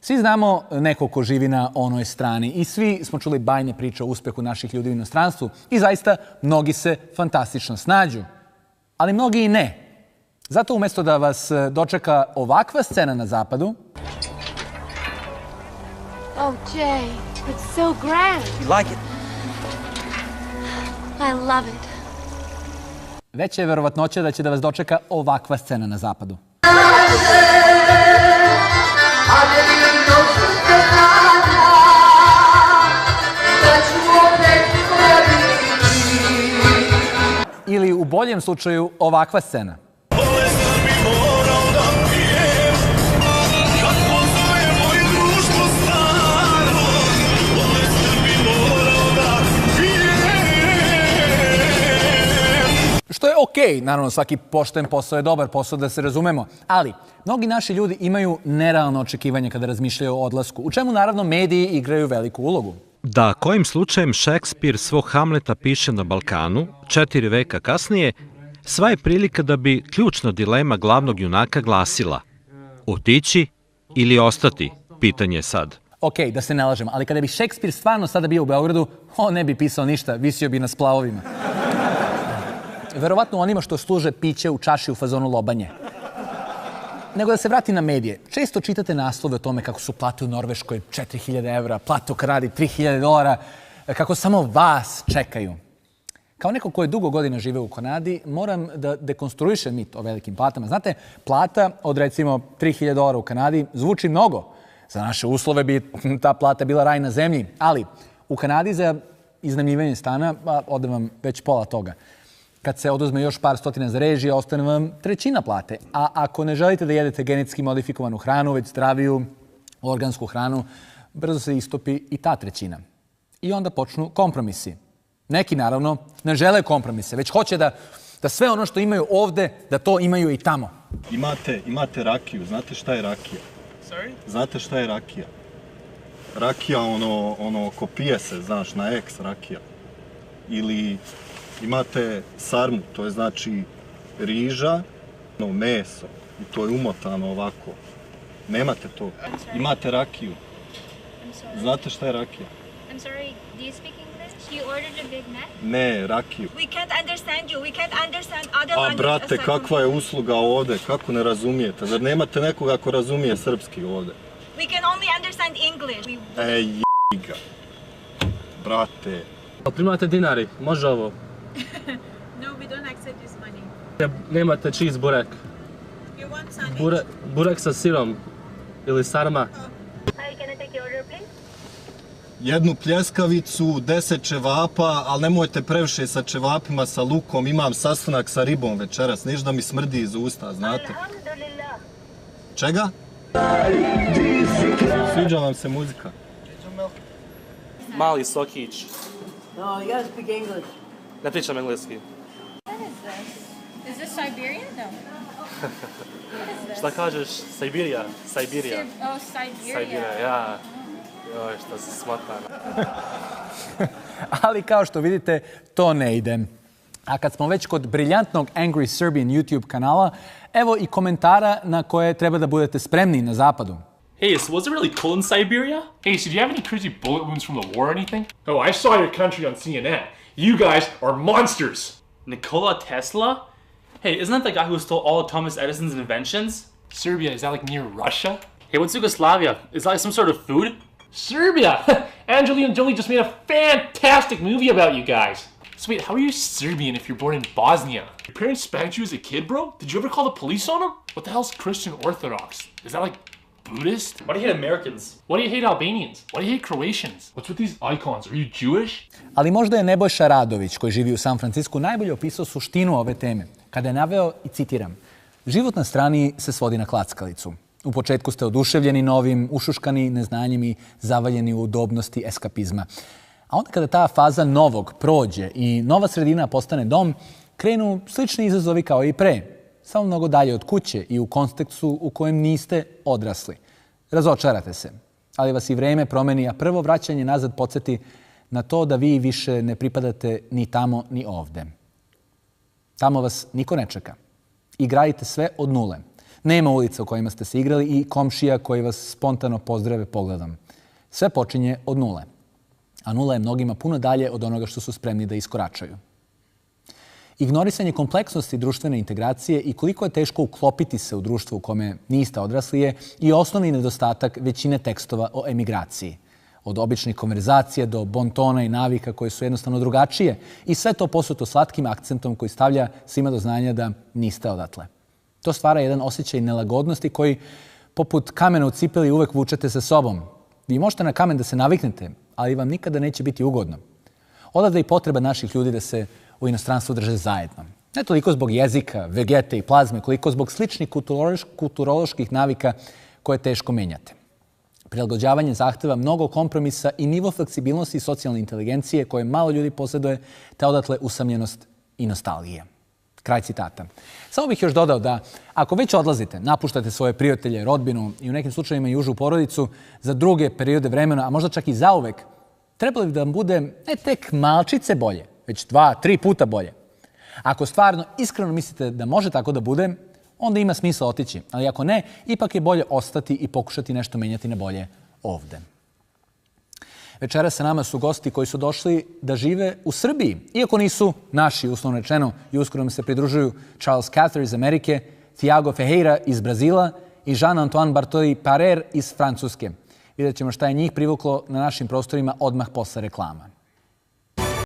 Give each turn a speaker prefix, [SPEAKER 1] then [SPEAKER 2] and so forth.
[SPEAKER 1] Svi znamo neko ko živi na onoj strani i svi smo čuli bajne priče o uspehu naših ljudi u inostranstvu i zaista mnogi se fantastično snađu, ali mnogi i ne. Zato umjesto da vas dočeka ovakva scena na zapadu...
[SPEAKER 2] Oh, Jay, it's so grand.
[SPEAKER 3] You like it?
[SPEAKER 2] I love it.
[SPEAKER 1] Veća je verovatnoća da će da vas dočeka ovakva scena na zapadu. Ili u boljem slučaju ovakva scena. Što je okej, naravno svaki pošten posao je dobar posao, da se razumemo, ali mnogi naši ljudi imaju nerealno očekivanje kada razmišljaju o odlasku, u čemu naravno mediji igraju veliku ulogu.
[SPEAKER 4] Da kojim slučajem Šekspir svog Hamleta piše na Balkanu, 4 veka kasnije, sva je prilika da bi ključna dilema glavnog junaka glasila: otići ili ostati, pitanje je sad.
[SPEAKER 1] Okej, da se ne lažemo, ali kada bi Šekspir stvarno sada bio u Beogradu, on ne bi pisao ništa, visio bi na splavovima. Verovatno onima što služe piće u čaši u fazonu lobanje. Nego da se vrati na medije. Često čitate naslove o tome kako su plate u Norveškoj 4000 evra, plata u Kanadi 3000 dolara, kako samo vas čekaju. Kao neko ko je dugo godina živeo u Kanadi, moram da dekonstruišem mit o velikim platama. Znate, plata od recimo 3000 dolara u Kanadi zvuči mnogo. Za naše uslove bi ta plata bila raj na zemlji, ali u Kanadi za iznajmljivanje stana ode vam već pola toga. Kad se oduzme još par stotina za režije, ostane vam trećina plate. A ako ne želite da jedete genetski modifikovanu hranu, već zdraviju, organsku hranu, brzo se istopi i ta trećina. I onda počnu kompromisi. Neki, naravno, ne žele kompromise, već hoće da sve ono što imaju ovde, da to imaju i tamo.
[SPEAKER 5] Imate rakiju. Znate šta je rakija? Znate šta je rakija? Rakija, ono ko pije se, znaš, na eks rakija. Ili... Imate sarmu, to je znači riža, meso i to je umotano ovako. Nemate to. Imate rakiju. Znate šta je rakija?
[SPEAKER 6] I'm sorry, do you speak English? You ordered a Big Mac?
[SPEAKER 5] Ne, rakiju.
[SPEAKER 6] We can't understand you. We can't understand other languages.
[SPEAKER 5] A brate, kakva je usluga ovde? Kako ne razumijete? Zar nemate nekoga ko razumije srpski ovde?
[SPEAKER 6] We can only understand English.
[SPEAKER 5] Ej, j***ga. Brate.
[SPEAKER 3] Primate dinari, može ovo?
[SPEAKER 6] No, we don't accept this money.
[SPEAKER 3] Nemate cheese burek?
[SPEAKER 6] You want sandwich?
[SPEAKER 3] Burek sa sirom ili sarma?
[SPEAKER 6] Hi, can I take your order, please?
[SPEAKER 5] Jednu pljeskavicu, 10 čevapa, ali nemojte previše sa čevapima, sa lukom. Imam sastanak sa ribom večeras, niš da mi smrdi iz usta, znate.
[SPEAKER 6] Alhamdulillah.
[SPEAKER 5] Čega? Sviđa vam se muzika?
[SPEAKER 3] Mali sokić.
[SPEAKER 7] No, you gotta speak English.
[SPEAKER 3] Ne pričam engleski.
[SPEAKER 6] What is this? Is this Siberia? No. What is this?
[SPEAKER 3] Šta kažeš? Sibirija.
[SPEAKER 6] Oh, Siberia.
[SPEAKER 3] Sibirija, ja. Joj, šta se smotana.
[SPEAKER 1] Ali kao što vidite, to ne ide. A kad smo već kod briljantnog Angry Serbian YouTube kanala, evo i komentara na koje treba da budete spremni na zapadu.
[SPEAKER 8] Hey, so was it really cold in Siberia? Hey, so do you have any crazy bullet wounds from the war or anything? Oh, I saw your country on CNN. You guys are monsters! Nikola Tesla? Hey, isn't that the guy who stole all of Thomas Edison's inventions? Serbia, is that like near Russia? Hey, what's Yugoslavia? Is that like some sort of food? Serbia! Angelina Jolie just made a fantastic movie about you guys. So wait, how are you Serbian if you're born in Bosnia? Your parents spanked you as a kid, bro? Did you ever call the police on them? What the hell's Christian Orthodox? Is that like Buddhist? Why do you hate Americans? Why do you hate Albanians? Why do you hate Croatians? What's with these icons? Are you Jewish?
[SPEAKER 1] Ali možda je Nebojša Radović, koji živi u San Francisku, najbolje opisao suštinu ove teme, kada je naveo, i citiram, život na strani se svodi na klackalicu. U početku ste oduševljeni novim, ušuškani neznanjem i zavaljeni u udobnosti eskapizma. A onda kada ta faza novog prođe i nova sredina postane dom, krenu slični izazovi kao i pre, samo mnogo dalje od kuće i u kontekstu u kojem niste odrasli. Razočarate se, ali vas i vreme promeni, a prvo vraćanje nazad podsjeti na to da vi više ne pripadate ni tamo ni ovde. Tamo vas niko ne čeka. I gradite sve od nule. Nema ulica u kojima ste se igrali i komšija koji vas spontano pozdrave pogledom. Sve počinje od nule. A nula je mnogima puno dalje od onoga što su spremni da iskoračaju. Ignorisanje kompleksnosti društvene integracije i koliko je teško uklopiti se u društvo u kome niste odrasli je i osnovni nedostatak većine tekstova o emigraciji. Od običnih konverzacija do bontona i navika koje su jednostavno drugačije i sve to posuto slatkim akcentom koji stavlja svima do znanja da niste odatle. To stvara jedan osjećaj nelagodnosti koji, poput kamena u cipeli, uvek vučete sa sobom. Vi možete na kamen da se naviknete, ali vam nikada neće biti ugodno. Odavde i potreba naših ljudi da se u inostranstvu drže zajedno. Ne toliko zbog jezika, vegete i plazme, koliko zbog sličnih kulturoloških navika koje teško menjate. Prilagođavanje zahteva mnogo kompromisa i nivo fleksibilnosti i socijalne inteligencije koje malo ljudi posjeduje, te odatle usamljenost i nostalgija. Kraj citata. Samo bih još dodao da ako već odlazite, napuštate svoje prijatelje, rodbinu i u nekim slučajevima i užu porodicu za druge periode vremena, a možda čak i zauvek, trebalo bi da vam bude ne tek malčice bolje, već 2-3 puta bolje. Ako stvarno iskreno mislite da može tako da bude, onda ima smisla otići. Ali ako ne, ipak je bolje ostati i pokušati nešto menjati na bolje ovde. Večera sa nama su gosti koji su došli da žive u Srbiji, iako nisu naši, uslovno rečeno, i uskoro nam se pridružuju Charles Cather iz Amerike, Tiago Ferreira iz Brazila i Jean-Antoine Bartoli-Parer iz Francuske. Vidjet ćemo šta je njih privuklo na našim prostorima odmah posle reklama.